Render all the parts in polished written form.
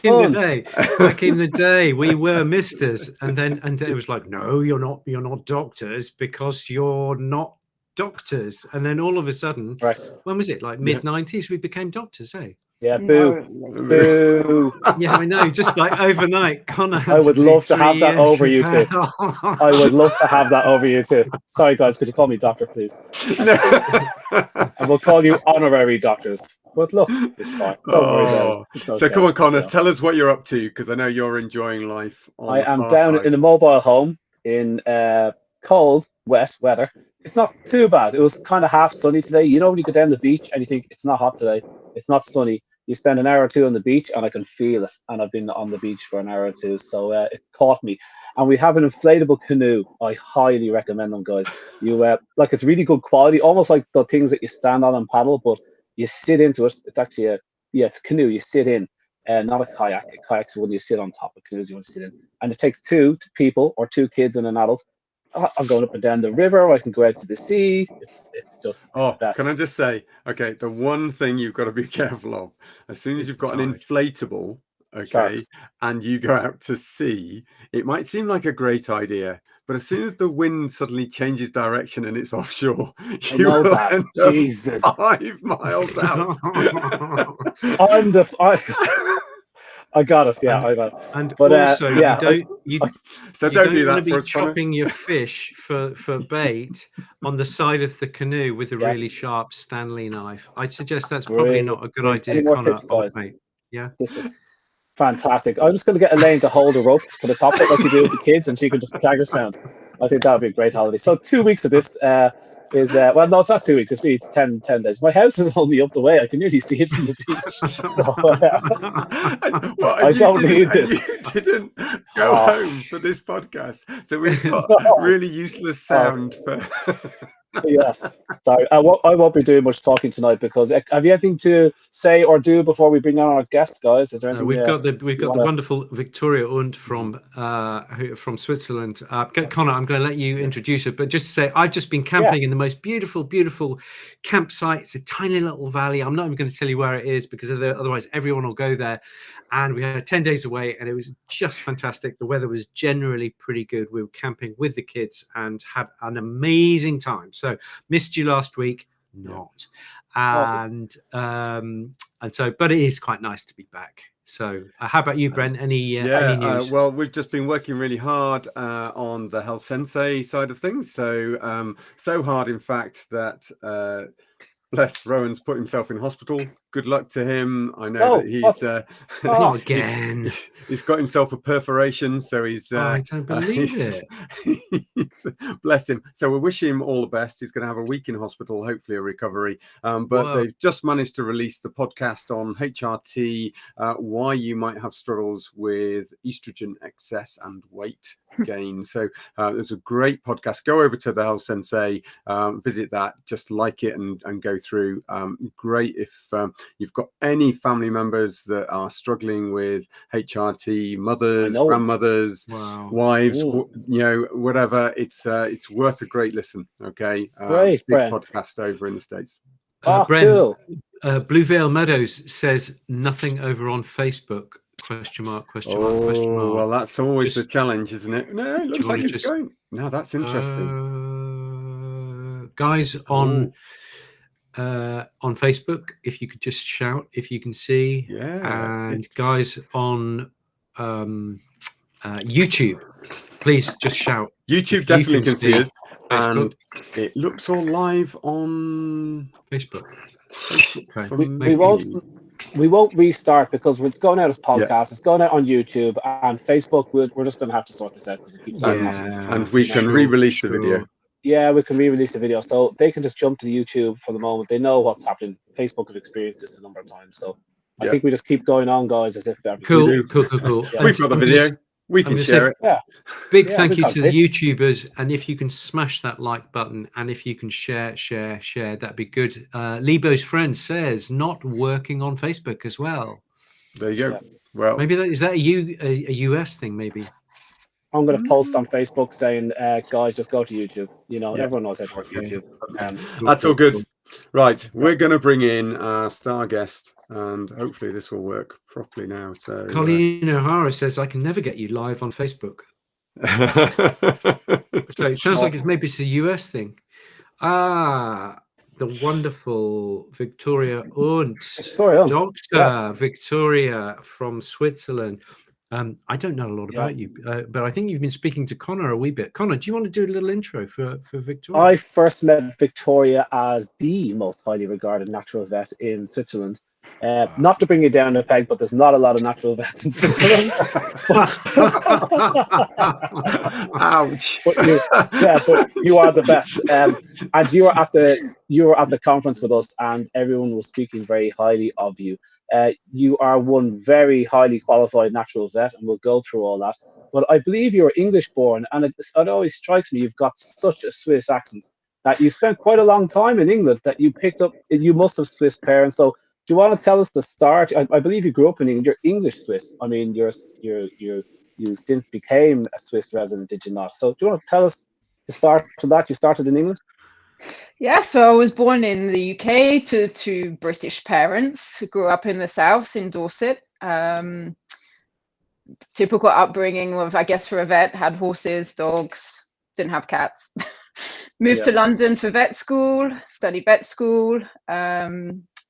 back in the day, we were misters, and it was like, no, you're not doctors because you're not doctors. And then all of a sudden, when was it? Like mid-90s, we became doctors, eh? Yeah, boo. Boo. Yeah, I know. Just like overnight, Connor had I would love to have that over you two. I would love to have that over you two. Sorry, guys, could you call me doctor, please? And we'll call you honorary doctors. But look, it's fine. Don't worry about it. Okay. So come on, Connor, tell us what you're up to, because I know you're enjoying life. I am down in a mobile home in cold, wet weather. It's not too bad. It was kind of half sunny today. You know when you go down the beach and you think it's not hot today, it's not sunny. You spend an hour or two on the beach and I can feel it. And I've been on the beach for an hour or two, so it caught me. And we have an inflatable canoe. I highly recommend them, guys. You like, it's really good quality, almost like the things that you stand on and paddle, but you sit into it. It's actually it's a canoe. You sit in, not a kayak. A kayak's when you sit on top. Of canoes you want to sit in, and it takes two people or two kids and an adult. I'm going up and down the river, or I can go out to the sea. It's just can I just say, okay, the one thing you've got to be careful of, as soon as you've got an inflatable, okay, and you go out to sea, it might seem like a great idea, but as soon as the wind suddenly changes direction and it's offshore, you will end up 5 miles out. I got it. Yeah, I got it. And but also, you don't do that. Want to be chopping your fish for bait on the side of the canoe with a really sharp Stanley knife. I'd suggest that's probably not a good idea, Connor. Yeah, this is fantastic. I'm just going to get Elaine to hold a rope to the top of it like you do with the kids, and she can just drag us around. I think that would be a great holiday. So 2 weeks of this is well, no, it's not 2 weeks. It's 10 days. My house is only up the way. I can nearly see it from the beach. So I don't need this. You didn't go home for this podcast, so we've got really useless sound for. Yes, sorry. I won't be doing much talking tonight, because have you anything to say or do before we bring on our guest, guys? Is there anything? We've got the wonderful Victoria Unt from Switzerland. Connor, I'm going to let you introduce her, but just to say, I've just been camping in the most beautiful campsite. It's a tiny little valley. I'm not even going to tell you where it is, because otherwise everyone will go there. And we had 10 days away, and it was just fantastic. The weather was generally pretty good. We were camping with the kids and had an amazing time. So missed you last week, and so, but it is quite nice to be back. So how about you, Brent? Any news? Well, we've just been working really hard on the Health Sensei side of things. So hard, in fact, that bless Rowan's put himself in hospital. Good luck to him. I know that he's not again. He's got himself a perforation, so he's. I don't believe it. Bless him. So we wish him all the best. He's going to have a week in hospital, hopefully a recovery. But they've just managed to release the podcast on HRT, why you might have struggles with estrogen excess and weight gain. So there's a great podcast. Go over to the Health Sensei, visit that, just like it and go through. Great if you've got any family members that are struggling with HRT, mothers, grandmothers, wives, whatever. It's worth a great listen. Okay, great big podcast over in the States. Cool. Blue Vale Meadows says nothing over on Facebook. Question mark. Well, that's always the challenge, isn't it? No, it looks like it's going. No, that's interesting. Guys on Facebook, if you could just shout if you can see. And guys on YouTube, please just shout. YouTube definitely can see us. And it looks all live on Facebook. We won't restart, because it's going out as podcast. It's going out on YouTube and Facebook. We're just going to have to sort this out, because it keeps and we can re-release the video. Yeah, we can re-release the video, so they can just jump to YouTube for the moment. They know what's happening. Facebook have experienced this a number of times, so I think we just keep going on, guys, as if they're cool. Yeah. We've got the video. We can share it. Big thank you to the YouTubers, and if you can smash that like button, and if you can share, that'd be good. Lebo's friend says not working on Facebook as well. There you go. Well, maybe is that a US thing? Maybe I'm going to post on Facebook saying, guys, just go to YouTube. Everyone knows how to work YouTube. That's all good. Right, we're going to bring in our star guest, and hopefully this will work properly now. So Colleen O'Hara says, I can never get you live on Facebook. So it sounds like maybe it's a US thing. Ah, the wonderful Victoria Unt, Dr. Victoria from Switzerland. I don't know a lot about you, but I think you've been speaking to Connor a wee bit. Connor, do you want to do a little intro for Victoria? I first met Victoria as the most highly regarded natural vet in Switzerland. Not to bring you down a peg, but there's not a lot of natural vets in Switzerland. Ouch! But you are the best. And you were at the conference with us, and everyone was speaking very highly of you. You are one very highly qualified natural vet, and we'll go through all that. But I believe you're English born, and it always strikes me you've got such a Swiss accent that you spent quite a long time in England, that you picked up. You must have Swiss parents. So do you want to tell us the start? I believe you grew up in England. You're English Swiss. I mean, you since became a Swiss resident, did you not? So do you want to tell us the start to that? You started in England? Yeah, so I was born in the UK to British parents. Grew up in the south in Dorset. Typical upbringing of, I guess, for a vet, had horses, dogs, didn't have cats. Moved to London for vet school, studied vet school,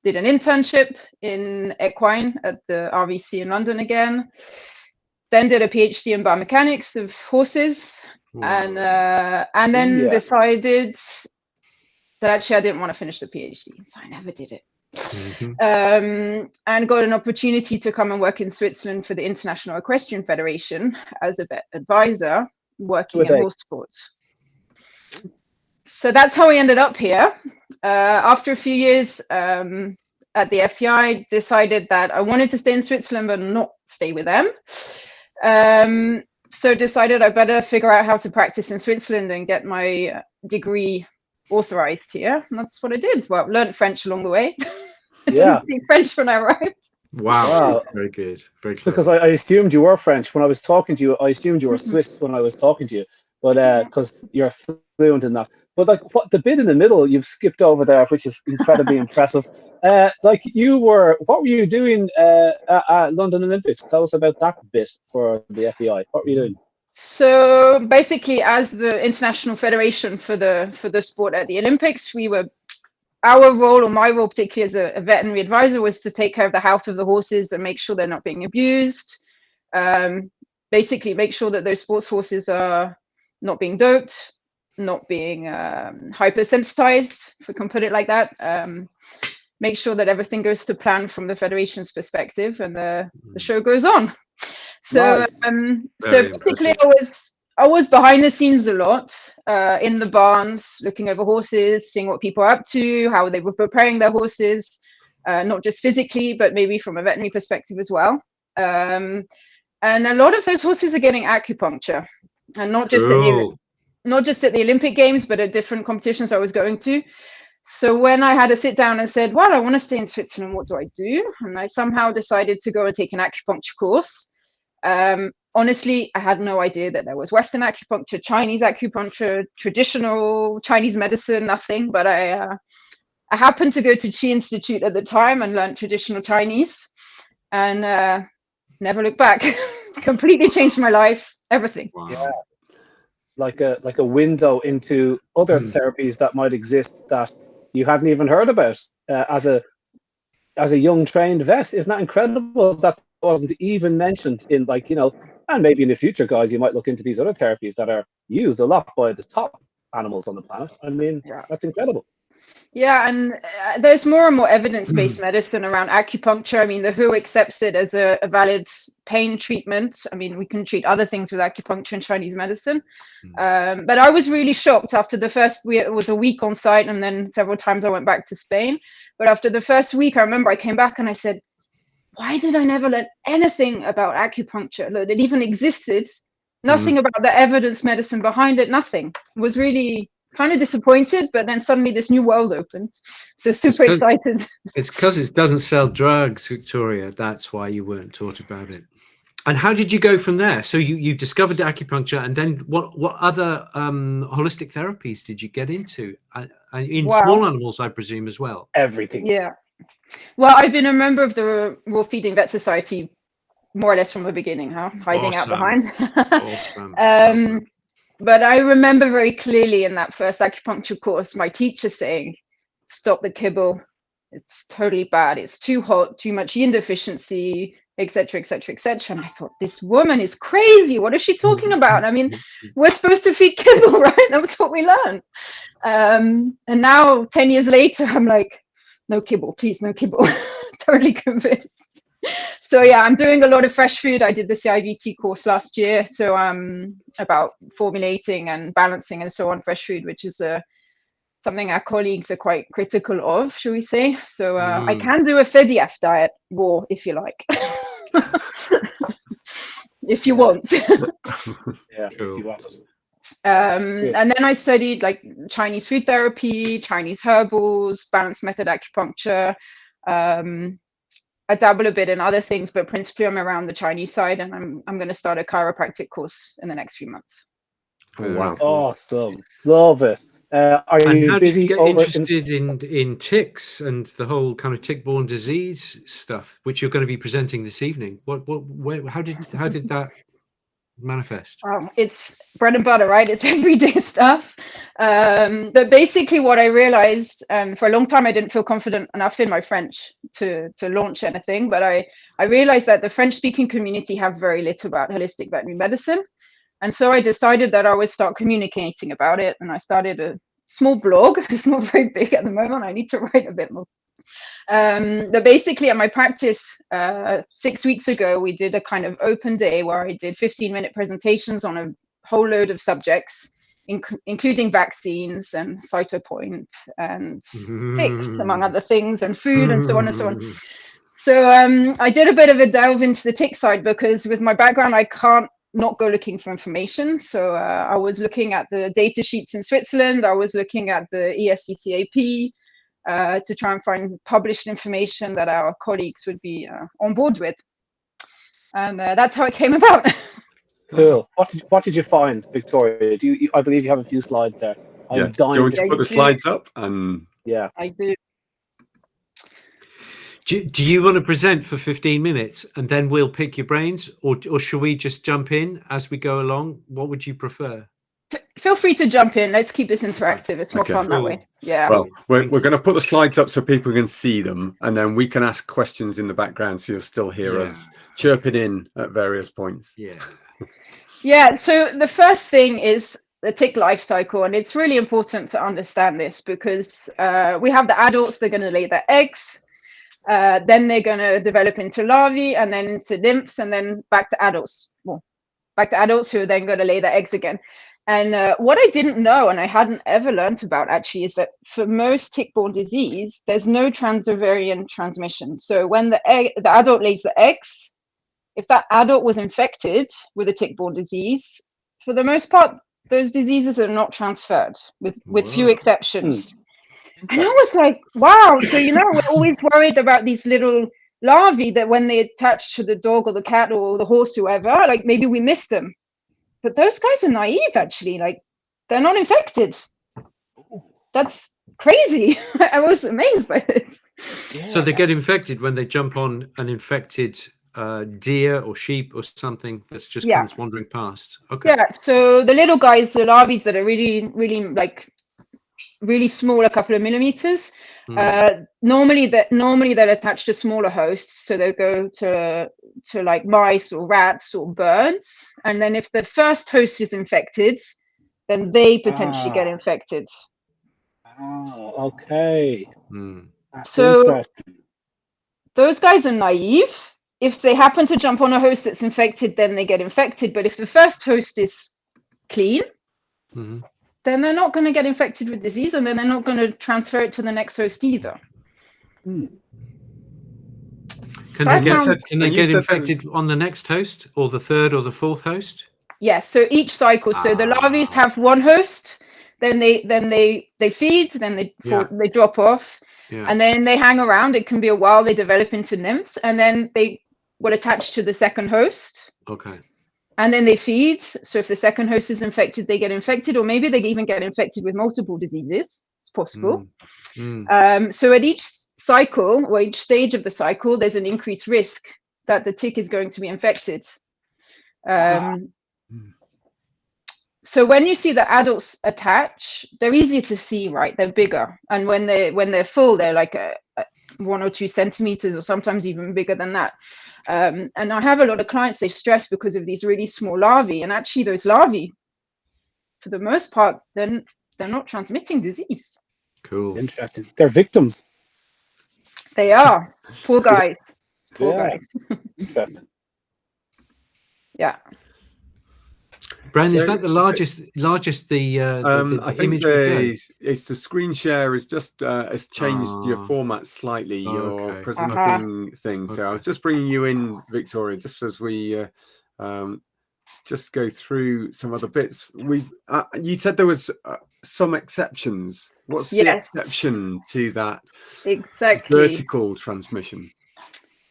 did an internship in equine at the RVC in London again. Then did a PhD in biomechanics of horses, and then decided that actually I didn't want to finish the PhD, so I never did it. And got an opportunity to come and work in Switzerland for the International Equestrian Federation as a vet advisor, working in horse sports. So that's how I ended up here. After a few years at the FEI, decided that I wanted to stay in Switzerland but not stay with them. So decided I better figure out how to practice in Switzerland and get my degree authorized here. And that's what I did. Well, learned French along the way. I didn't speak French when I arrived. Wow. Very good. Very clever. Because I assumed you were French when I was talking to you. I assumed you were Swiss when I was talking to you, but because you're fluent in that. But like the bit in the middle you've skipped over there, which is incredibly impressive. What were you doing at London Olympics? Tell us about that bit for the FEI. What were you doing? So basically, as the international federation for the sport at the Olympics, our role, or my role particularly as a veterinary advisor, was to take care of the health of the horses and make sure they're not being abused. Basically, make sure that those sports horses are not being doped, not being hypersensitized, if we can put it like that. Make sure that everything goes to plan from the federation's perspective, and the show goes on. So, Nice. So basically, I was behind the scenes a lot, in the barns, looking over horses, seeing what people are up to, how they were preparing their horses, not just physically, but maybe from a veterinary perspective as well. And a lot of those horses are getting acupuncture, and not just at the Olympic Games, but at different competitions I was going to. So when I had to sit down and said, well, I want to stay in Switzerland, what do I do? And I somehow decided to go and take an acupuncture course. Honestly, I had no idea that there was Western acupuncture, Chinese acupuncture, traditional Chinese medicine, nothing. But I happened to go to Qi Institute at the time and learned traditional Chinese, and never looked back. Completely changed my life, everything. Wow. Yeah. Like a window into other therapies that might exist that you hadn't even heard about as a young trained vet. Isn't that incredible that wasn't even mentioned in, like, and maybe in the future, guys, you might look into these other therapies that are used a lot by the top animals on the planet. I mean, that's incredible. Yeah, and there's more and more evidence-based medicine around acupuncture. I mean, the WHO accepts it as a valid pain treatment. I mean, we can treat other things with acupuncture and Chinese medicine. But I was really shocked after the first week. It was a week on site, and then several times I went back to Spain. But after the first week, I remember I came back and I said, why did I never learn anything about acupuncture, that it even existed? Nothing about the evidence medicine behind it, nothing. It was really kind of disappointed, but then suddenly this new world opened. So super excited. It's because it doesn't sell drugs, Victoria. That's why you weren't taught about it. And how did you go from there? So you discovered acupuncture, and then what other holistic therapies did you get into? In small animals, I presume, as well. Everything. Yeah. Well, I've been a member of the Raw Feeding Vet Society more or less from the beginning, hiding out behind. Awesome. But I remember very clearly in that first acupuncture course, my teacher saying, "Stop the kibble. It's totally bad. It's too hot, too much yin deficiency, etc., etc., etc." And I thought, this woman is crazy. What is she talking about? I mean, we're supposed to feed kibble, right? That's what we learn. And now, 10 years later, I'm like, no kibble, please, no kibble. Totally convinced. So yeah, I'm doing a lot of fresh food. I did the CIVT course last year, so about formulating and balancing and so on fresh food, which is something our colleagues are quite critical of, shall we say. So I can do a FEDIAF diet raw if you like. If you want. Yeah, Cool. if you want it. And then I studied like Chinese food therapy, Chinese herbals, balanced method acupuncture. I dabble a bit in other things, but principally I'm around the Chinese side, and I'm going to start a chiropractic course in the next few months. Oh, wow. Awesome. Love it. Are And you how busy did you get over interested in ticks and the whole kind of tick-borne disease stuff, which you're going to be presenting this evening? How did that manifest? It's bread and butter, right? It's everyday stuff. But basically what I realized, and for a long time I didn't feel confident enough in my French to launch anything, but I realized that the French-speaking community have very little about holistic veterinary medicine. And so I decided that I would start communicating about it. And I started a small blog. It's not very big at the moment. I need to write a bit more. But basically at my practice 6 weeks ago, we did a kind of open day where I did 15-minute presentations on a whole load of subjects, including vaccines and cytopoint and ticks, among other things, and food and so on and so on. So I did a bit of a delve into the tick side because with my background, I can't not go looking for information. So I was looking at the data sheets in Switzerland. I was looking at the ESCCAP to try and find published information that our colleagues would be on board with. And that's how it came about. Cool. What did you find, Victoria? I believe you have a few slides there. Yeah. Do you want to put the slides up? And yeah, I do. Do you want to present for 15 minutes and then we'll pick your brains, or should we just jump in as we go along? What would you prefer? Feel free to jump in. Let's keep this interactive. It's more fun that way. Yeah. Well, we're going to put the slides up so people can see them, and then we can ask questions in the background, so you'll still hear us chirping in at various points. Yeah. Yeah. So the first thing is the tick life cycle, and it's really important to understand this because we have the adults. They're going to lay their eggs. Then they're going to develop into larvae and then into nymphs and then back to adults. Well, back to adults who are then going to lay their eggs again. And what I didn't know, and I hadn't ever learned about actually, is that for most tick-borne disease, there's no transovarian transmission. So when the adult lays the eggs, if that adult was infected with a tick-borne disease, for the most part, those diseases are not transferred, with few exceptions. And I was like, wow. So, we're always worried about these little larvae that when they attach to the dog or the cat or the horse, whoever, like maybe we miss them. But those guys are naive, actually. Like, they're not infected. That's crazy. I was amazed by this. Yeah. So they get infected when they jump on an infected deer or sheep or something that's just comes wandering past. Okay. Yeah. So the little guys, the larvae that are really, really really small, a couple of millimeters. Normally they'll attach to smaller hosts, so they'll go to like mice or rats or birds, and then if the first host is infected, then they potentially get infected. Oh, okay. So those guys are naive. If they happen to jump on a host that's infected, then they get infected. But if the first host is clean, then they're not going to get infected with disease, and then they're not going to transfer it to the next host either. Can they get infected on the next host, or the third or the fourth host? Yes. So each cycle. So the larvae have one host, then they feed, then they drop off, and then they hang around. It can be a while. They develop into nymphs, and then they will attach to the second host. Okay. And then they feed. So if the second host is infected, they get infected, or maybe they even get infected with multiple diseases. It's possible. So at each cycle or each stage of the cycle, there's an increased risk that the tick is going to be infected. So when you see the adults attach, they're easier to see, right? They're bigger, and when they're full, they're like 1 or 2 centimeters, or sometimes even bigger than that. And I have a lot of clients, they stress because of these really small larvae, and actually those larvae, for the most part, then they're not transmitting disease. Cool. It's interesting. They're victims. They are. Poor guys. Poor guys. Interesting. Yeah. Bren, is that the largest the I think image would go? it's the screen share is just has changed your format slightly, your Okay. presenting thing. So I was just bringing you in, Victoria, just as we just go through some other bits. You said there was some exceptions. What's the exception to that vertical transmission?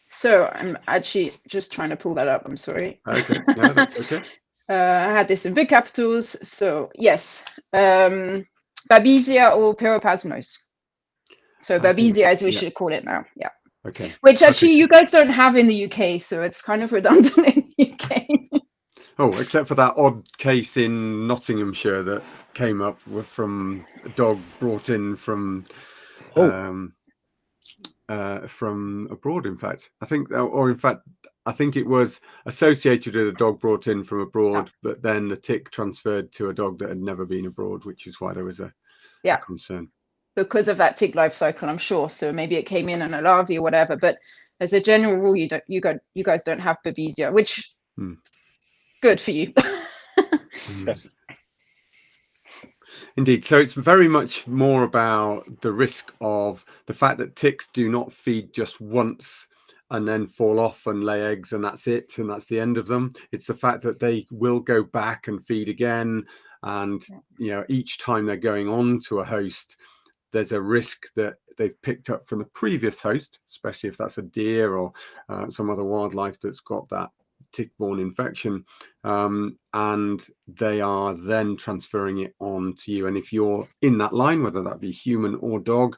So I'm actually just trying to pull that up. I'm sorry. Okay, no, that's okay. I had this in big capitals. So yes, Babesia or Pyroplasmos. So Babesia, as we should call it now. Yeah. Okay. Which actually you guys don't have in the UK, so it's kind of redundant in the UK. Oh, except for that odd case in Nottinghamshire that came up from a dog brought in from abroad. In fact, I think it was associated with a dog brought in from abroad, but then the tick transferred to a dog that had never been abroad, which is why there was a concern. Because of that tick life cycle, I'm sure. So maybe it came in a larvae or whatever. But as a general rule, you guys don't have Babesia, which good for you. Yes. Indeed. So it's very much more about the risk of the fact that ticks do not feed just once and then fall off and lay eggs, and that's it, and that's the end of them. It's the fact that they will go back and feed again, and each time they're going on to a host, there's a risk that they've picked up from the previous host, especially if that's a deer or some other wildlife that's got that tick-borne infection, and they are then transferring it on to you. And if you're in that line, whether that be human or dog,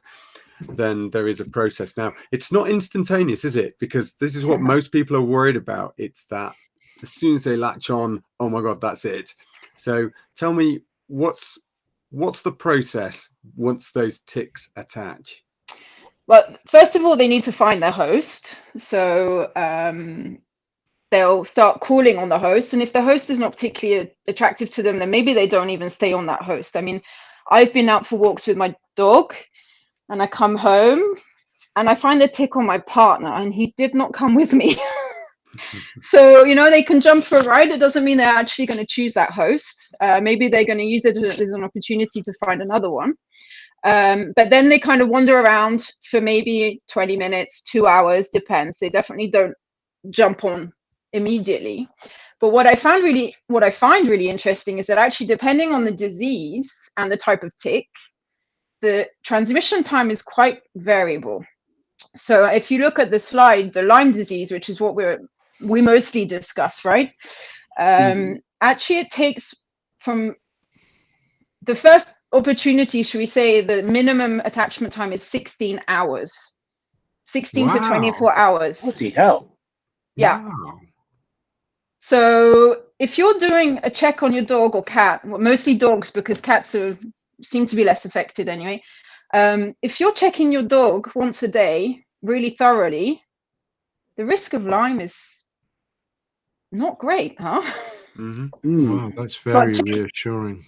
then there is a process. Now, it's not instantaneous, is it? Because this is what most people are worried about. It's that as soon as they latch on, oh my God, that's it. So tell me, what's the process once those ticks attach? Well, first of all, they need to find their host. So they'll start calling on the host. And if the host is not particularly attractive to them, then maybe they don't even stay on that host. I mean, I've been out for walks with my dog and I come home and I find a tick on my partner and he did not come with me. So, they can jump for a ride. It doesn't mean they're actually going to choose that host. Maybe they're going to use it as an opportunity to find another one. But then they kind of wander around for maybe 20 minutes, 2 hours, depends. They definitely don't jump on immediately. But what I find really interesting is that actually, depending on the disease and the type of tick, the transmission time is quite variable. So if you look at the slide, the Lyme disease, which is what we mostly discuss, right? Actually, it takes from the first opportunity, should we say, the minimum attachment time is 16 hours, 16 to 24 hours. Bloody hell. Yeah. Wow. So if you're doing a check on your dog or cat, well, mostly dogs because cats seem to be less affected anyway. If you're checking your dog once a day really thoroughly, the risk of Lyme is not great, huh? Wow, that's very reassuring.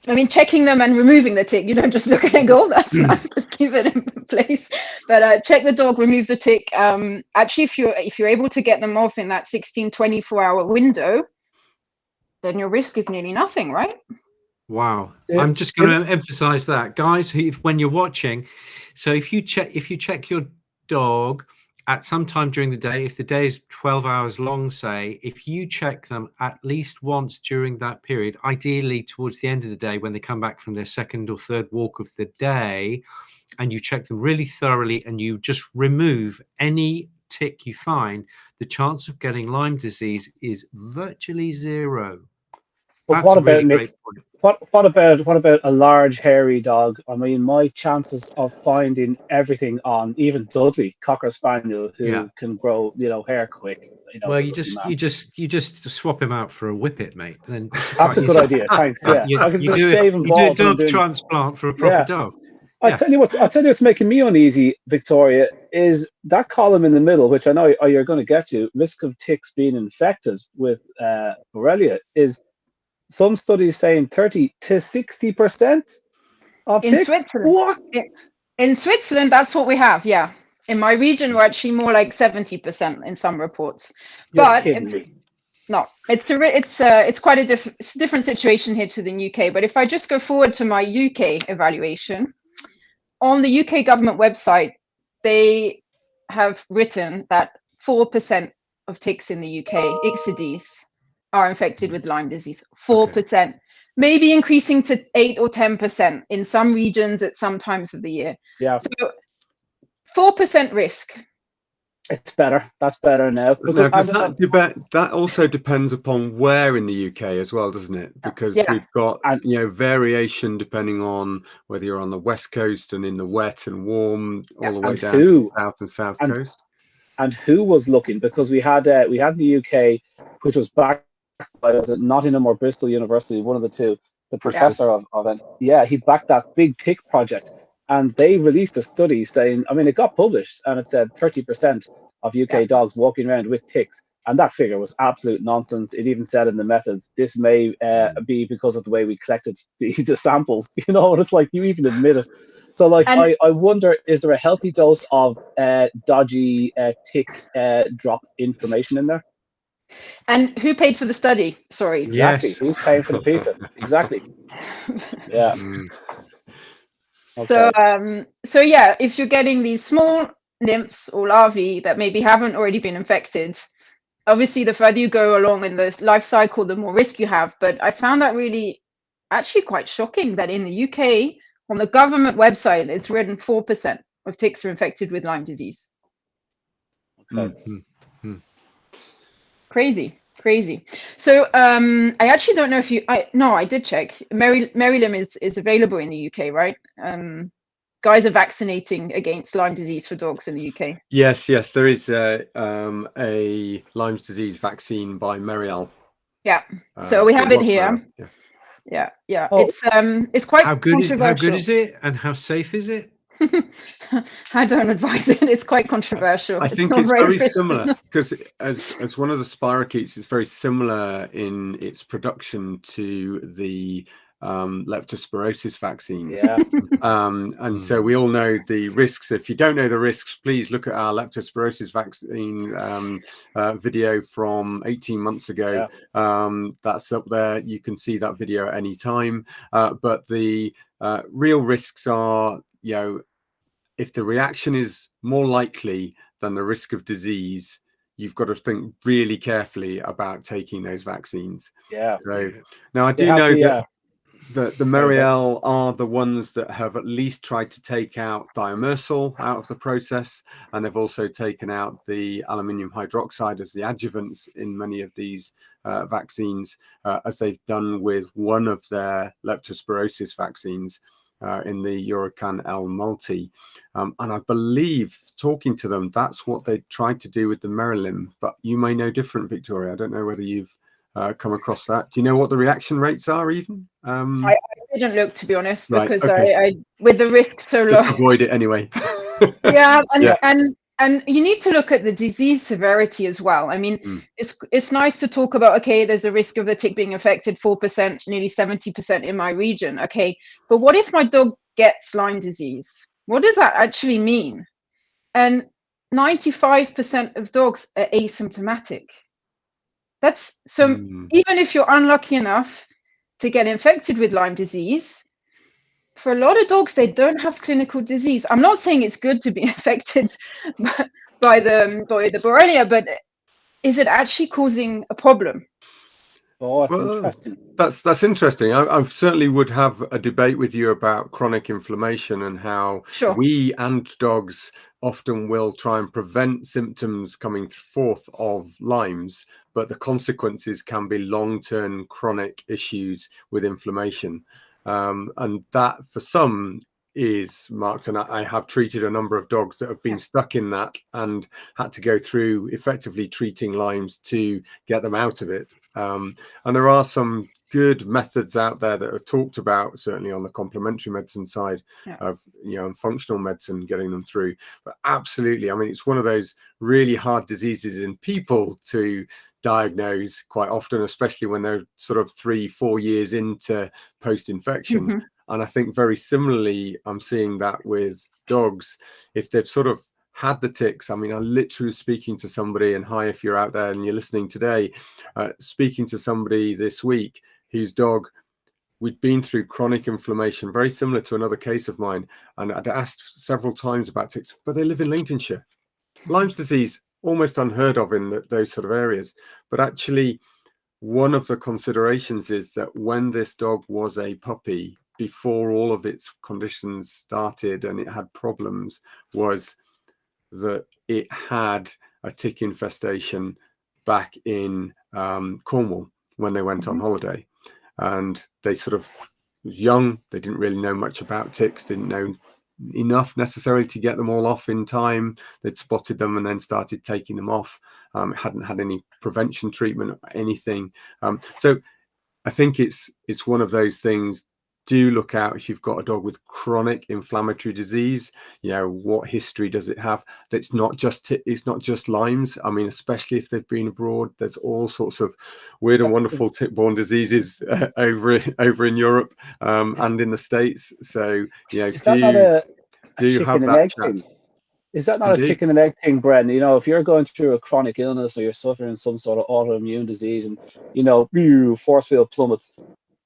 I mean, checking them and removing the tick. You don't just look at it and go, oh, that's nice, just keep it in place. But check the dog, remove the tick. Actually, if you're able to get them off in that 16, 24-hour window, then your risk is nearly nothing, right? Wow. I'm just going to emphasize that, guys, when you're watching. So if you check your dog at some time during the day, if the day is 12 hours long, say, if you check them at least once during that period, ideally towards the end of the day when they come back from their second or third walk of the day, and you check them really thoroughly and you just remove any tick you find, the chance of getting Lyme disease is virtually zero. But That's what a really about great point. What about a large hairy dog? I mean, my chances of finding everything on even Dudley, Cocker Spaniel, who can grow, hair quick. Well, you just swap him out for a whippet, mate. Then that's a good idea. Thanks. Yeah, I can just shave him. You do a dog transplant for a proper dog. I'll tell you what's making me uneasy, Victoria, is that column in the middle, which I know you're going to get to. Risk of ticks being infected with Borrelia is some studies saying 30 to 60% of ticks. In Switzerland. What? In Switzerland, that's what we have. Yeah. In my region, we're actually more like 70% in some reports. But no, it's quite a different situation here to the UK. But if I just go forward to my UK evaluation, on the UK government website, they have written that 4% of ticks in the UK, Ixodes, are infected with Lyme disease. 4%, maybe increasing to 8 or 10% in some regions at some times of the year. Yeah. So 4% risk. It's better. That's better now. Because that also depends upon where in the UK as well, doesn't it? Because we've got variation depending on whether you're on the west coast and in the wet and warm, all the way down to the south and south coast. And who was looking? Because we had the UK, which was backed by Nottingham or Bristol University, one of the two. The professor of it, he backed that big tick project. And they released a study saying, I mean, it got published and it said 30% of UK dogs walking around with ticks. And that figure was absolute nonsense. It even said in the methods, this may be because of the way we collected the samples. And it's like, you even admit it. So I wonder, is there a healthy dose of dodgy tick drop information in there? And who paid for the study? Sorry. Exactly. Yes. Who's paying for the pizza? Exactly. Yeah. Okay. So if you're getting these small nymphs or larvae that maybe haven't already been infected, obviously the further you go along in the life cycle, the more risk you have. But I found that really actually quite shocking that in the UK, on the government website, it's written 4% of ticks are infected with Lyme disease. Okay. Crazy. So I actually don't know if I did check. Marylim is available in the UK, right? Guys are vaccinating against Lyme disease for dogs in the UK. Yes, there is a Lyme disease vaccine by Merial. Yeah. So we have it here. Yeah. Oh. It's quite controversial. How good is it, and how safe is it? I don't advise it. It's quite controversial. I think it's very similar because as one of the spirochetes, it's very similar in its production to the leptospirosis vaccines. Yeah. And so we all know the risks. If you don't know the risks, please look at our leptospirosis vaccine video from 18 months ago. Yeah. That's up there. You can see that video at any time. But the real risks are, if the reaction is more likely than the risk of disease, you've got to think really carefully about taking those vaccines. Yeah. So now I do know that the Merial are the ones that have at least tried to take out diamersal out of the process, and they've also taken out the aluminium hydroxide as the adjuvants in many of these vaccines, as they've done with one of their leptospirosis vaccines. In the Eurocan L multi, and I believe, talking to them, that's what they tried to do with the Merilim. But you may know different, Victoria. I don't know whether you've come across that. Do you know what the reaction rates are even? I didn't look, to be honest, because I with the risk so low. Just avoid it anyway. And you need to look at the disease severity as well. I mean, it's nice to talk about, okay, there's a risk of the tick being affected, 4%, nearly 70% in my region. Okay, but what if my dog gets Lyme disease? What does that actually mean? And 95% of dogs are asymptomatic. That's so even if you're unlucky enough to get infected with Lyme disease, for a lot of dogs, they don't have clinical disease. I'm not saying it's good to be infected by the Borrelia, but is it actually causing a problem? Oh, that's Well, interesting. that's interesting. I certainly would have a debate with you about chronic inflammation and how Sure. we and dogs often will try and prevent symptoms coming forth of Lyme's, but the consequences can be long-term chronic issues with inflammation. And that for some is marked, and I have treated a number of dogs that have been stuck in that and had to go through effectively treating Lyme's to get them out of it. And there are some good methods out there that are talked about, certainly on the complementary medicine side of, and functional medicine, getting them through. But absolutely, I mean, it's one of those really hard diseases in people to diagnose quite often, especially when they're sort of 3-4 years into post-infection. And I think very similarly, I'm seeing that with dogs. If they've sort of had the ticks, I mean, I literally was speaking to somebody, and hi, if you're out there and you're listening today, speaking to somebody this week whose dog, we'd been through chronic inflammation, very similar to another case of mine. And I'd asked several times about ticks, but they live in Lincolnshire. Lyme's disease, almost unheard of in those sort of areas. But actually, one of the considerations is that when this dog was a puppy, before all of its conditions started and it had problems, was that it had a tick infestation back in Cornwall when they went on holiday. And they sort of was young, they didn't really know much about ticks, didn't know enough necessarily to get them all off in time. They'd spotted them and then started taking them off. Hadn't had any prevention treatment or anything. So I think it's one of those things. Do look out if you've got a dog with chronic inflammatory disease. What history does it have? It's not just Lyme's. I mean, especially if they've been abroad, there's all sorts of weird and wonderful tick-borne diseases over in Europe and in the States. So do have that chat. Is that not a chicken and egg thing, Bren? If you're going through a chronic illness or you're suffering some sort of autoimmune disease and force field plummets,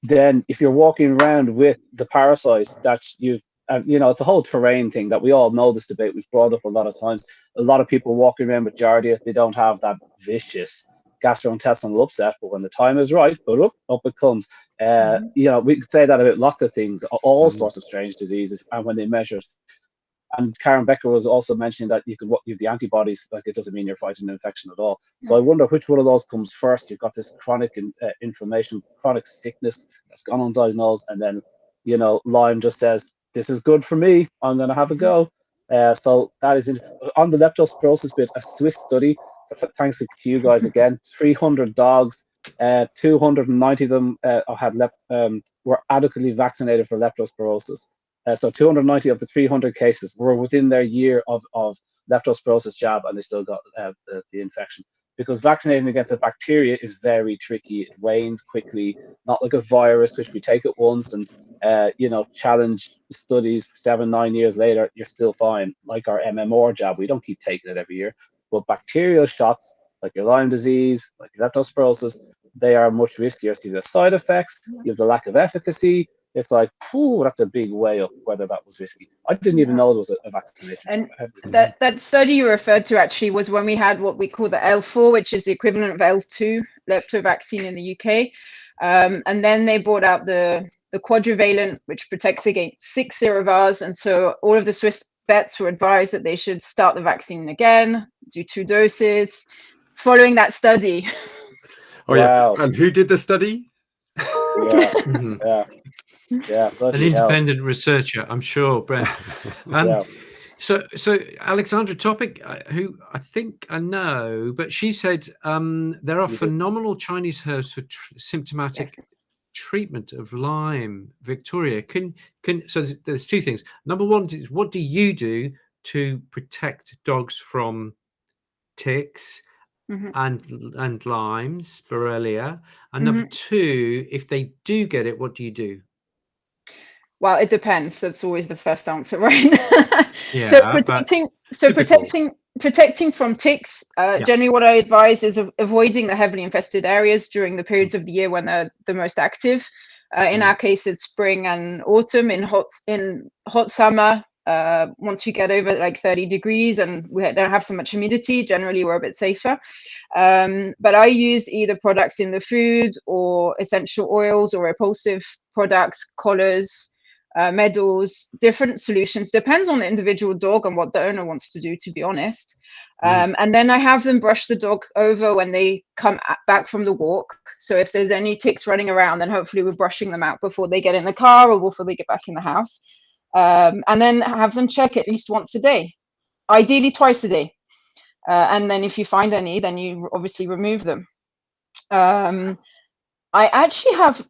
then if you're walking around with the parasite that it's a whole terrain thing that we all know. This debate we've brought up a lot of times. A lot of people walking around with Giardia, they don't have that vicious gastrointestinal upset, but when the time is right, up it comes. We could say that about lots of things, all sorts of strange diseases, and when they measure it. And Karen Becker was also mentioning that you have the antibodies, like it doesn't mean you're fighting an infection at all. So I wonder which one of those comes first. You've got this chronic inflammation, chronic sickness that's gone undiagnosed, and then Lyme just says, "This is good for me. I'm going to have a go." So that is on the leptospirosis bit. A Swiss study, thanks to you guys again. 300 dogs, 290 of them were adequately vaccinated for leptospirosis. So 290 of the 300 cases were within their year of leptospirosis jab, and they still got the infection. Because vaccinating against a bacteria is very tricky. It wanes quickly, not like a virus, which we take it once and challenge studies 7-9 years later, you're still fine. Like our MMR jab, we don't keep taking it every year. But bacterial shots, like your Lyme disease, like leptospirosis, they are much riskier. So you have side effects, you have the lack of efficacy. It's like, that's a big way up whether that was risky. I didn't even know there was a vaccination. And that study you referred to actually was when we had what we call the L4, which is the equivalent of L2 lepto vaccine in the UK. And then they brought out the quadrivalent, which protects against 6 serovars. And so all of the Swiss vets were advised that they should start the vaccine again, do 2 doses, following that study. Oh, wow. Yeah. And who did the study? Yeah. An independent researcher, I'm sure, Brent. So Alexandra Topic, who I think I know, but she said there are phenomenal Chinese herbs for symptomatic treatment of Lyme. Victoria, so there's 2 things. Number one is, what do you do to protect dogs from ticks and Lyme's, Borrelia? And number 2, if they do get it, what do you do? Well, it depends. That's always the first answer, right? Protecting from ticks. Generally, what I advise is avoiding the heavily infested areas during the periods of the year when they're the most active. In our case, it's spring and autumn. In hot summer, Once we get over like 30 degrees and we don't have so much humidity, generally we're a bit safer. But I use either products in the food or essential oils or repulsive products, collars, medals, different solutions. Depends on the individual dog and what the owner wants to do, to be honest. And then I have them brush the dog over when they come back from the walk. So if there's any ticks running around, then hopefully we're brushing them out before they get in the car or before they get back in the house. And then have them check at least once a day, ideally twice a day. And then if you find any, then you obviously remove them. I actually have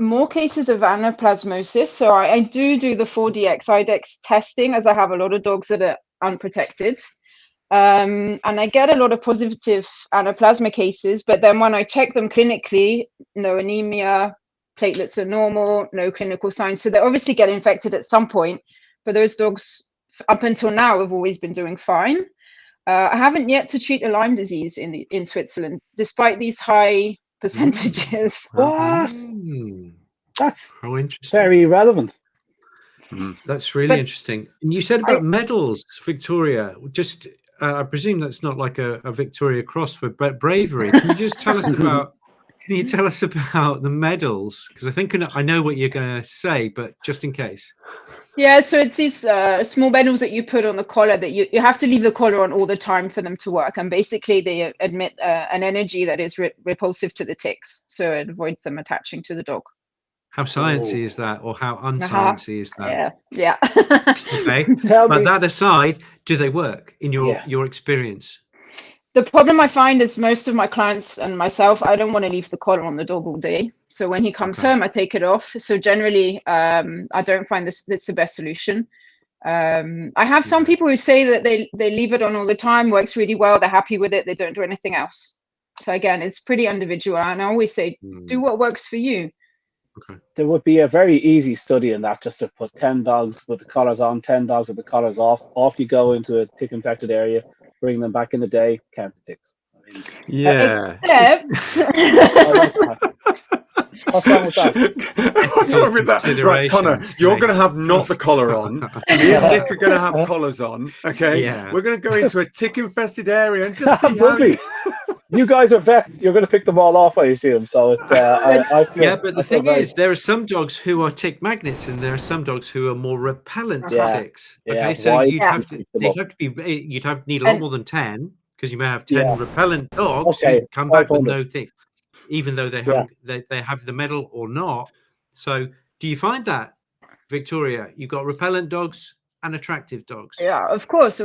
more cases of anaplasmosis. So I do the 4DX IDEX testing, as I have a lot of dogs that are unprotected. And I get a lot of positive anaplasma cases, but then when I check them clinically, no anemia, platelets are normal, no clinical signs. So they obviously get infected at some point, but those dogs up until now have always been doing fine. I haven't yet to treat a Lyme disease in Switzerland, despite these high percentages. What? That's how interesting. Very relevant. That's really interesting. And you said about medals, Victoria. Just I presume that's not like a Victoria Cross for bravery. Can you just tell us about? Can you tell us about the medals? Because I think I know what you're going to say, but just in case. Yeah, so it's these small medals that you put on the collar that you have to leave the collar on all the time for them to work. And basically they emit an energy that is repulsive to the ticks. So it avoids them attaching to the dog. How sciencey is that, or how unsciencey is that? Yeah. Okay. But that aside, do they work in your experience? The problem I find is most of my clients and myself, I don't want to leave the collar on the dog all day. So when he comes home, I take it off. So generally, I don't find that's the best solution. I have some people who say that they leave it on all the time, works really well, they're happy with it, they don't do anything else. So again, it's pretty individual. And I always say, do what works for you. Okay. There would be a very easy study in that, just to put 10 dogs with the collars on, 10 dogs with the collars off. Off you go into a tick infected area, bring them back in the day, count the ticks. I mean, except what's wrong with that? What's wrong with that? Right, Connor, you're going to have not the collar on. Me and Nick are going to have collars on. Okay, we're going to go into a tick infested area and just see absolutely. You guys are vets. You're going to pick them all off when you see them. So it's I feel, but the thing is, there are some dogs who are tick magnets, and there are some dogs who are more repellent to ticks. Okay, so you'd have to need a lot more than 10, because you may have 10 repellent dogs who come back with no ticks, even though they have the medal or not. So do you find that, Victoria? You've got repellent dogs and attractive dogs. Yeah, of course.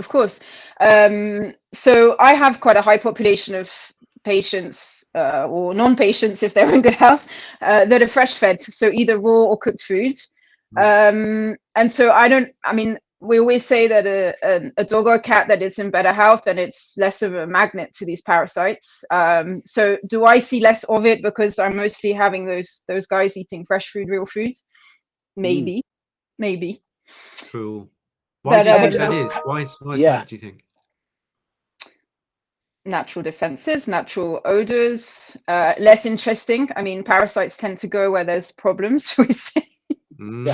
So I have quite a high population of patients or non-patients, if they're in good health, that are fresh fed, so either raw or cooked food. And so we always say that a dog or a cat that is in better health, and it's less of a magnet to these parasites. So do I see less of it because I'm mostly having those guys eating fresh food, real food? Maybe. Cool. Why do you think that is? Why is that, do you think? Natural defenses, natural odors, less interesting. I mean, parasites tend to go where there's problems, we say.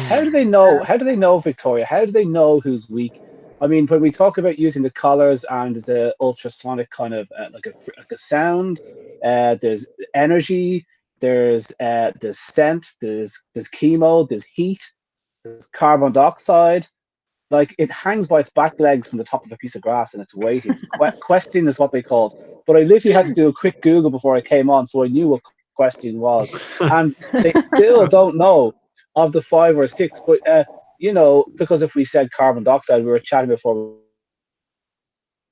How do they know? How do they know, Victoria? How do they know who's weak? I mean, when we talk about using the collars and the ultrasonic kind of like a sound, there's energy, there's scent, there's chemo, there's heat, there's carbon dioxide. Like, it hangs by its back legs from the top of a piece of grass and it's waiting. Questing is what they call it. But I literally had to do a quick Google before I came on, so I knew what questing was. And they still don't know of the 5 or 6. But, because if we said carbon dioxide, we were chatting before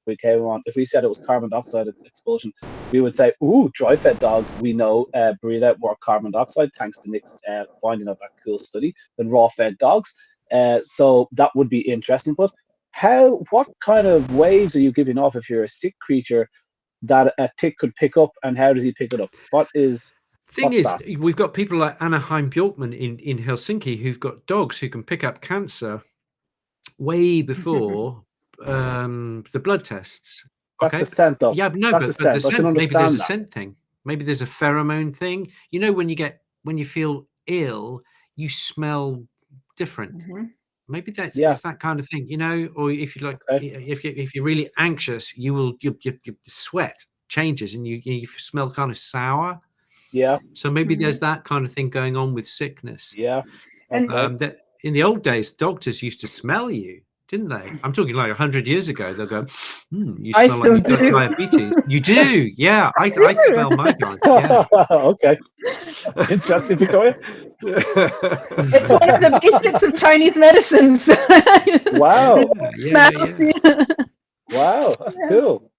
we came on. If we said it was carbon dioxide expulsion, we would say, ooh, dry-fed dogs, we know, breathe out more carbon dioxide, thanks to Nick's finding of that cool study, than raw-fed dogs. So that would be interesting. But what kind of waves are you giving off if you're a sick creature that a tick could pick up, and how does he pick it up? We've got people like Anaheim Bjorkman in Helsinki who've got dogs who can pick up cancer way before the blood tests. That's the scent, though. Yeah, no, but the scent, maybe there's a scent thing. Maybe there's a pheromone thing. When you feel ill, you smell different. Maybe that's Yeah. it's that kind of thing, you know. Or if you like, if you're really anxious, your sweat changes and you smell kind of sour. Yeah. So maybe there's that kind of thing going on with sickness. Yeah. And- Okay. That in the old days, doctors used to smell you, didn't they? I'm talking like 100 years ago. They'll go, you I smell still like you've got do. diabetes. You do, yeah. I do. smell my guy. Yeah. Okay. Interesting, Victoria. It's one of the basics of Chinese medicines. Wow. Smells. Wow, that's cool.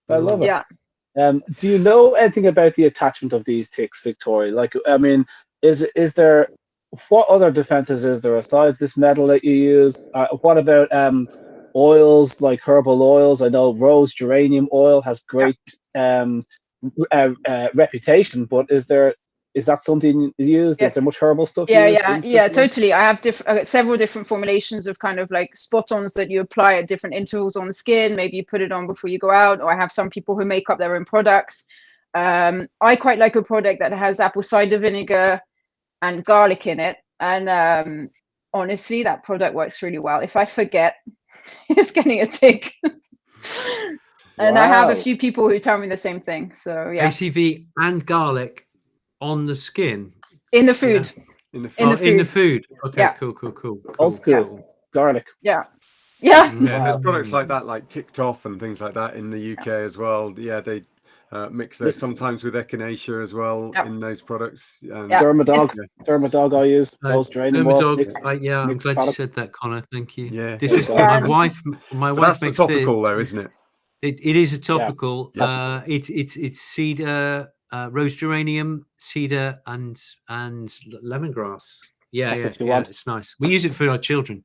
I love it. Yeah. Do you know anything about the attachment of these ticks, Victoria? Like, I mean, is there, what other defenses is there aside this metal that you use? What about oils, like herbal oils? I know rose geranium oil has great reputation, but is that something you use? Yes. Is there much herbal stuff? Yeah, totally. I have several different formulations of kind of like spot-ons that you apply at different intervals on the skin. Maybe you put it on before you go out, or I have some people who make up their own products. I quite like a product that has apple cider vinegar and garlic in it, and honestly, that product works really well. If I forget, it's getting a tick. And I have a few people who tell me the same thing. So yeah, ACV and garlic on the skin. In the food. In the food. Okay, yeah. Cool. Old school. Garlic. Yeah. Yeah, there's products like that, like ticked off and things like that in the UK as well. Yeah, they mix those sometimes with echinacea as well in those products. Dermadog I use. Those draining Dermadog. I'm glad you said that, Connor. Thank you. Yeah. This is my wife. My wife makes the topical though, isn't it? It is a topical. Yeah. It's cedar, rose geranium, cedar, and lemongrass. Yeah, it's nice. We use it for our children.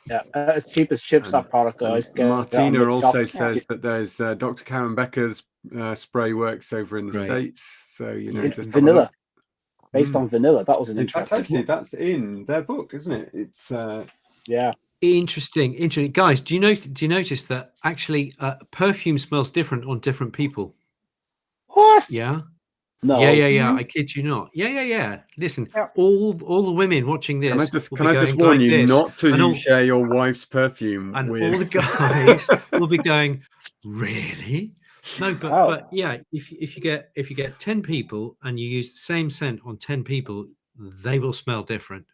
Yeah, as cheap as chips, that product, guys. Martina also says that there's Dr. Karen Becker's spray works over in the States. So, you know, just vanilla. Based on vanilla. That was an interesting. Actually, that's in their book, isn't it? It's Interesting, guys. Do you notice that actually perfume smells different on different people? What? Yeah. No. Yeah. I kid you not. Yeah. Listen, all the women watching this. Can I just warn you not to share your wife's perfume and with... all the guys will be going, really? No, but yeah, if you get 10 people and you use the same scent on 10 people, they will smell different.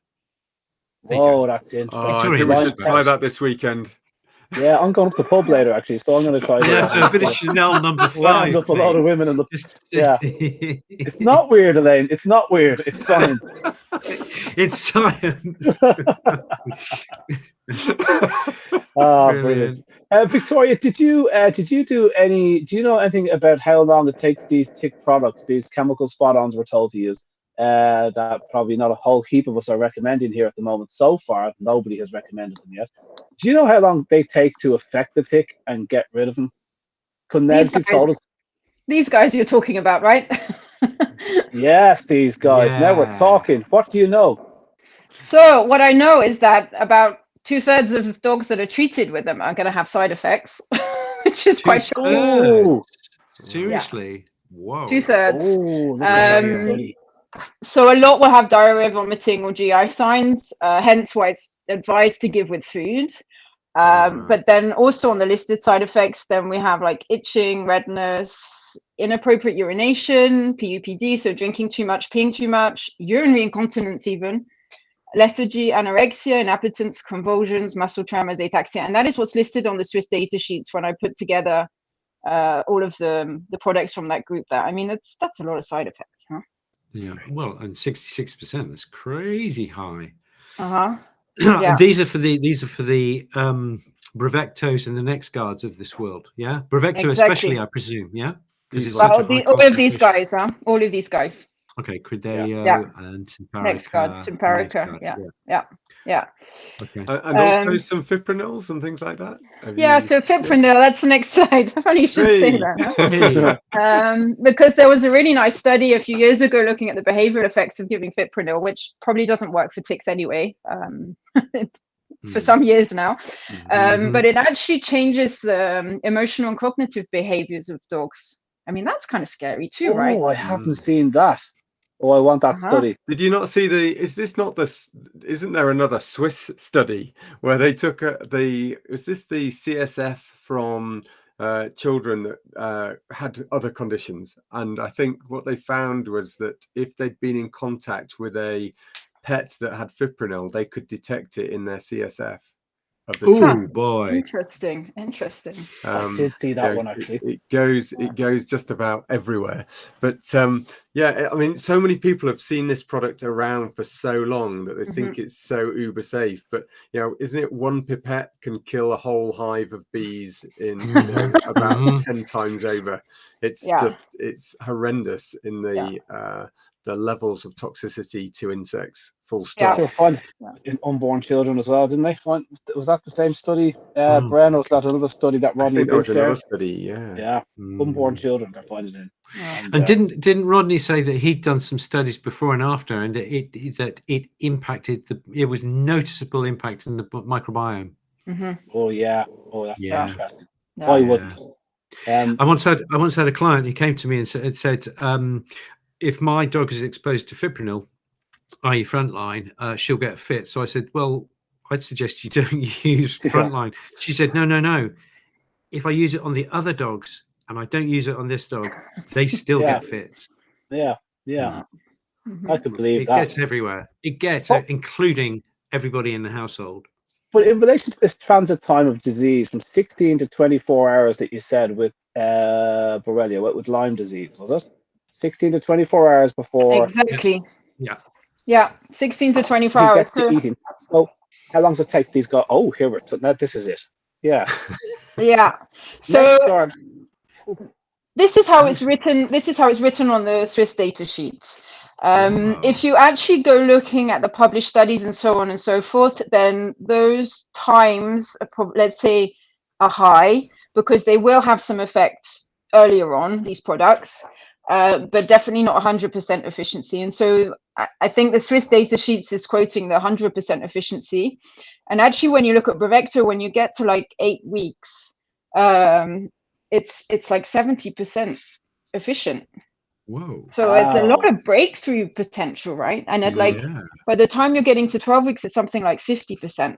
Oh, that's interesting. I think we should try that this weekend. Yeah, I'm going to the pub later actually, so I'm going to try that. Yeah, so a bit of Chanel number 5. Up a lot of women in the It's not weird, Elaine. It's not weird. It's science. It's science. Brilliant. Victoria, did you do any? Do you know anything about how long it takes these tick products, these chemical spot-ons we're told to use? That probably not a whole heap of us are recommending here at the moment. So far, nobody has recommended them yet. Do you know how long they take to affect the tick and get rid of them? These guys you're talking about, right? Yes, these guys. Yeah. Now we're talking. What do you know? So what I know is that about 2/3 of dogs that are treated with them are going to have side effects, which is quite shocking. Seriously? Whoa. 2/3. So a lot will have diarrhea, vomiting, or GI signs, hence why it's advised to give with food. But then also on the listed side effects, then we have like itching, redness, inappropriate urination, PUPD, so drinking too much, peeing too much, urinary incontinence even, lethargy, anorexia, inappetence, convulsions, muscle tremors, ataxia. And that is what's listed on the Swiss data sheets when I put together all of the products from that group there. I mean, that's a lot of side effects, huh? Yeah, well, and 66%, that's crazy high. Yeah. These are for the Brevectos and the next guards of this world. Yeah, Brevecto especially, I presume. Yeah, because it's all of these guys, huh? All of these guys. Okay, Credelio and Simparica. Next guard, Simparica. Yeah. Okay. And also some fipronils and things like that. So fipronil. That's the next slide. Funny you should say that. Huh? Because there was a really nice study a few years ago looking at the behavioral effects of giving fipronil, which probably doesn't work for ticks anyway. For some years now, but it actually changes the emotional and cognitive behaviors of dogs. I mean, that's kind of scary too, right? Oh, I haven't seen that. Oh, I want that study. Did you not see isn't there another Swiss study where they took is this the CSF from children that had other conditions? And I think what they found was that if they'd been in contact with a pet that had fipronil, they could detect it in their CSF of the Oh boy. Interesting. I did see that one actually. It goes just about everywhere. But yeah, I mean, so many people have seen this product around for so long that they think it's so uber safe. But isn't it one pipette can kill a whole hive of bees in about 10 times over? It's horrendous in the levels of toxicity to insects. Full stop. They found in unborn children as well, didn't they? Was that the same study, Bren, or was that another study that Rodney? I think that was another study. Yeah. Unborn children they're finding in. And didn't Rodney say that he'd done some studies before and after, and that it impacted it was noticeable impact in the microbiome? Oh yeah. Oh, that's interesting. Yeah. Why wouldn't? I once had a client who came to me and said, if my dog is exposed to fipronil, i.e. frontline, she'll get fit. So I said, well, I'd suggest you don't use frontline. She said, no. If I use it on the other dogs and I don't use it on this dog, they still get fits. Yeah. I could believe that. It gets everywhere. It gets, including everybody in the household. But in relation to this transit time of disease from 16 to 24 hours that you said with Borrelia, with Lyme disease, was it? 16 to 24 hours before. Exactly. Yeah. 16 to 24 hours. So how long does it take these guys? Oh, here now this is it. Yeah. Yeah. So this is how it's written. This is how it's written on the Swiss data sheet. If you actually go looking at the published studies and so on and so forth, then those times, let's say, are high because they will have some effect earlier on, these products, but definitely not 100% efficiency. And so I think the Swiss data sheets is quoting the 100% efficiency. And actually, when you look at Bravecto, when you get to like 8 weeks, it's like 70% efficient. Whoa. So it's a lot of breakthrough potential, right? And by the time you're getting to 12 weeks, it's something like 50%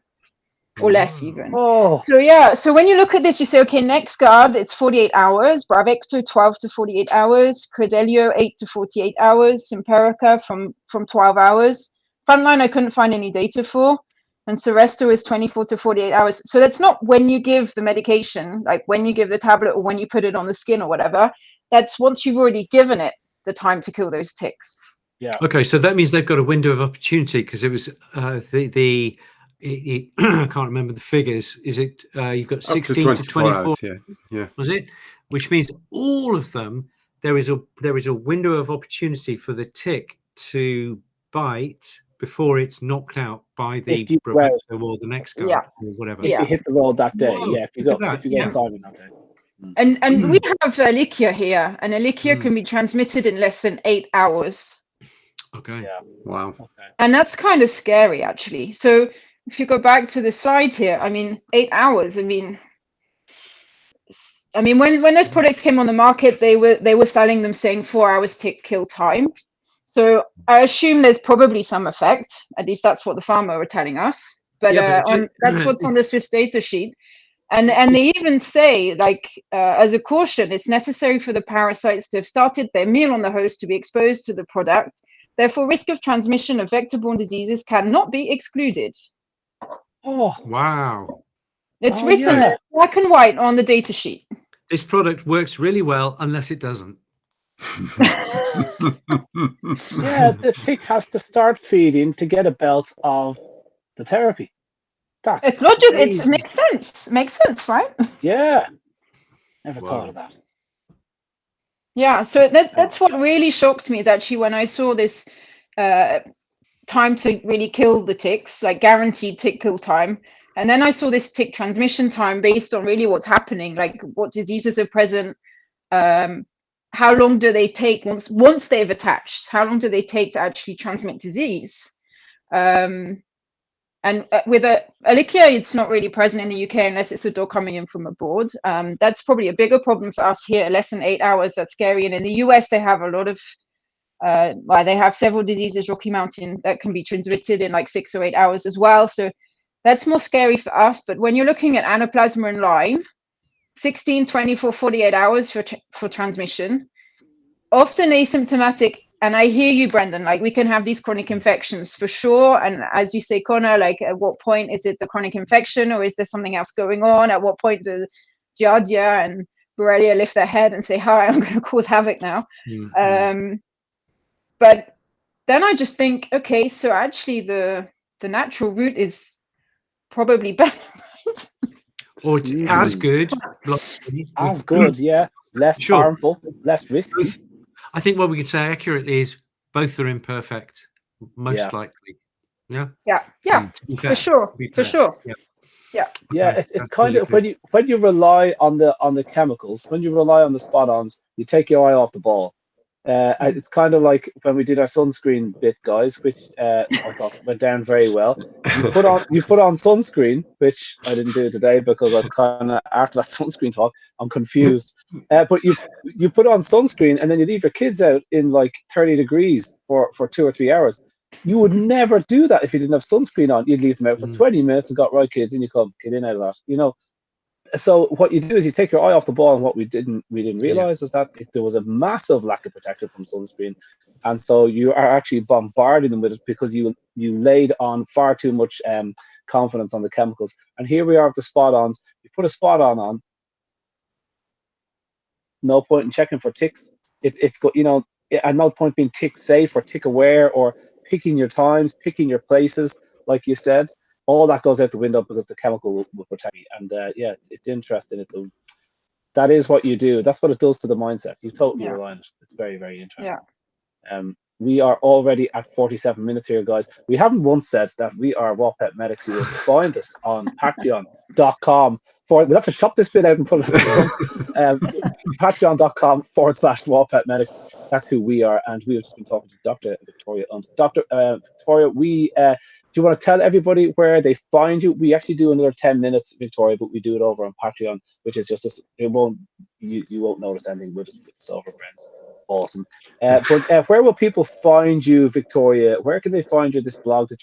or less even. So when you look at this, you say, okay, NexGard, it's 48 hours, Bravecto 12 to 48 hours, Credelio 8 to 48 hours, Simparica from 12 hours. Frontline, I couldn't find any data for. And Seresto is 24 to 48 hours. So that's not when you give the medication, like when you give the tablet or when you put it on the skin or whatever. That's once you've already given it the time to kill those ticks. Yeah. Okay, so that means they've got a window of opportunity because it was I can't remember the figures. Is it you've got 16 to 24 hours, yeah. Was it? Which means all of them there is a window of opportunity for the tick to bite before it's knocked out by the Bravecto or the NexGard or whatever. If you hit the road that day, if you go diving that day. And we have Ehrlichia here, and Ehrlichia can be transmitted in less than 8 hours. Okay. Yeah. Wow. Okay. And that's kind of scary, actually. So if you go back to the slide here, I mean, 8 hours. I mean, when those products came on the market, they were selling them saying 4 hours tick kill time. So I assume there's probably some effect. At least that's what the pharma were telling us. But that's what's on the Swiss data sheet. And they even say, like, as a caution, it's necessary for the parasites to have started their meal on the host to be exposed to the product. Therefore, risk of transmission of vector-borne diseases cannot be excluded. Oh, wow. It's written black and white on the data sheet. This product works really well unless it doesn't. Yeah, the tick has to start feeding to get a belt of the therapy. It's logic. It makes sense. Makes sense, right? Yeah. Never thought of that. Yeah. So that's what really shocked me is actually when I saw this time to really kill the ticks, like guaranteed tick kill time. And then I saw this tick transmission time based on really what's happening, like what diseases are present, how long do they take once they've attached, how long do they take to actually transmit disease? And with Ehrlichia, it's not really present in the UK unless it's a dog coming in from abroad. That's probably a bigger problem for us here, less than 8 hours. That's scary. And in the US, they have a lot of Well, they have several diseases, Rocky Mountain, that can be transmitted in like 6 or 8 hours as well. So that's more scary for us. But when you're looking at Anaplasma and Lyme, 16, 24, 48 hours for transmission, often asymptomatic. And I hear you, Brendan, like we can have these chronic infections for sure. And as you say, Connor, like at what point is it the chronic infection, or is there something else going on? At what point do Giardia and Borrelia lift their head and say, hi, I'm going to cause havoc now? But then I just think, okay, so actually the natural route is probably better. Or as good. As good, yeah. Less harmful, less risky. I think what we could say accurately is both are imperfect, most likely. Yeah. For sure. Yeah, it's kind of when you rely on the chemicals, when you rely on the spot-ons, you take your eye off the ball. It's kind of like when we did our sunscreen bit, guys, which I thought went down very well. You put on sunscreen, which I didn't do today because I kind of, after that sunscreen talk, I'm confused. But you put on sunscreen and then you leave your kids out in like 30 degrees for 2 or 3 hours. You would never do that if you didn't have sunscreen on. You'd leave them out for 20 minutes and got right, kids, and you come, get in out of that. You know. So what you do is you take your eye off the ball, and what we didn't realize was that there was a massive lack of protection from sunscreen, and so you are actually bombarding them with it because you laid on far too much confidence on the chemicals. And here we are with the spot-ons. You put a spot-on, no point in checking for ticks. It's got, you know, and no point being tick safe or tick aware or picking your times, picking your places, like you said. All that goes out the window because the chemical will protect you. And it's interesting. That is what you do. That's what it does to the mindset. You totally align it. It's very, very interesting. Yeah. We are already at 47 minutes here, guys. We haven't once said that we are RawPetMedics. You will find us on patreon.com. We'll have to chop this bit out and put it patreon.com/RawPetMedics. That's who we are. And we've just been talking to Dr. Victoria Unt. Dr. Victoria, do you want to tell everybody where they find you? We actually do another 10 minutes, Victoria, but we do it over on Patreon, which is just you won't notice anything. We'll just put this over, friends. Awesome. But where will people find you, Victoria? Where can they find you, this blog that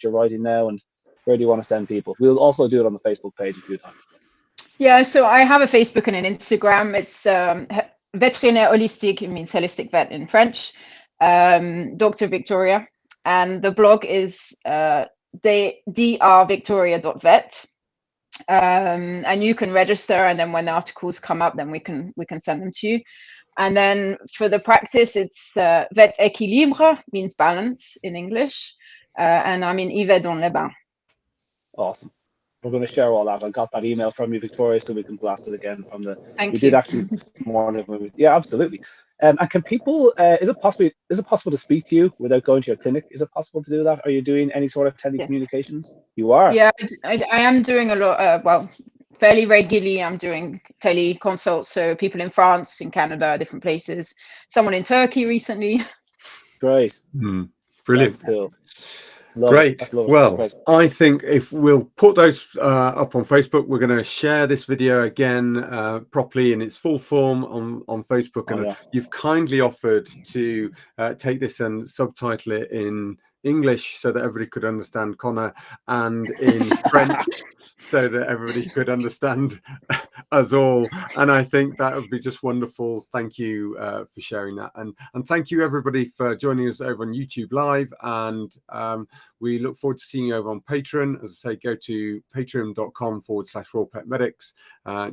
you're writing now, and where do you want to send people? We'll also do it on the Facebook page a few times. Yeah, so I have a Facebook and an Instagram. It's Vétérinaire Holistique, it means holistic vet in French, Dr. Victoria. And the blog is drvictoria.vet. And you can register, and then when the articles come up, then we can send them to you. And then for the practice, it's Vet Équilibre, means balance in English. And I'm in Yverdon-les-Bains. Awesome. We're going to share all that. I got that email from you, Victoria, so we can blast it again from the. Thank you. Did actually this morning. Yeah, absolutely. And can people? Is it possible to speak to you without going to your clinic? Is it possible to do that? Are you doing any sort of telecommunications? Yes. You are. Yeah, I am doing a lot. Well, fairly regularly, I'm doing teleconsults. So people in France, in Canada, different places. Someone in Turkey recently. Great. Brilliant. That's cool. Great. Well, I think if we'll put those up on Facebook, we're going to share this video again properly in its full form on Facebook. And you've kindly offered to take this and subtitle it in English so that everybody could understand Connor, and in French so that everybody could understand us all. And I think that would be just wonderful. Thank you for sharing that, and thank you everybody for joining us over on YouTube Live. And we look forward to seeing you over on Patreon. As I say, go to patreon.com/RawPetMedics.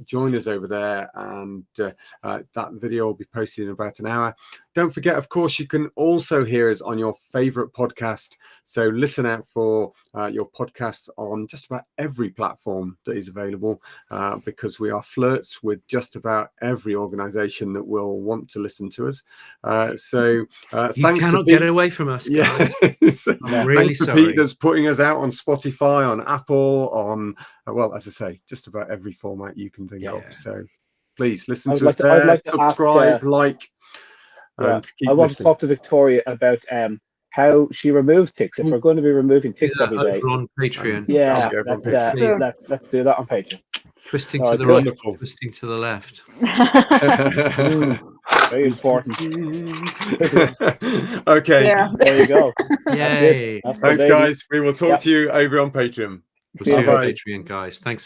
Join us over there, and that video will be posted in about an hour. Don't forget, of course, you can also hear us on your favorite podcast. So listen out for your podcasts on just about every platform that is available, because we are flirts with just about every organization that will want to listen to us. You cannot get away from us, guys. So, I'm really sorry. Pete that's putting us out on Spotify, on Apple, on, well, as I say, just about every format you can think of. So please listen to us there, subscribe, like. I want to talk to Victoria about how she removes ticks. If we're going to be removing ticks every day, over on Patreon. Let's do that on Patreon. Twisting to the right, twisting to the left. Very important. Okay. Yeah. There you go. Yay. That's the Thanks, baby. guys. We will talk Yep. to you over on Patreon. We'll see you on Bye-bye. Patreon, guys. Thanks.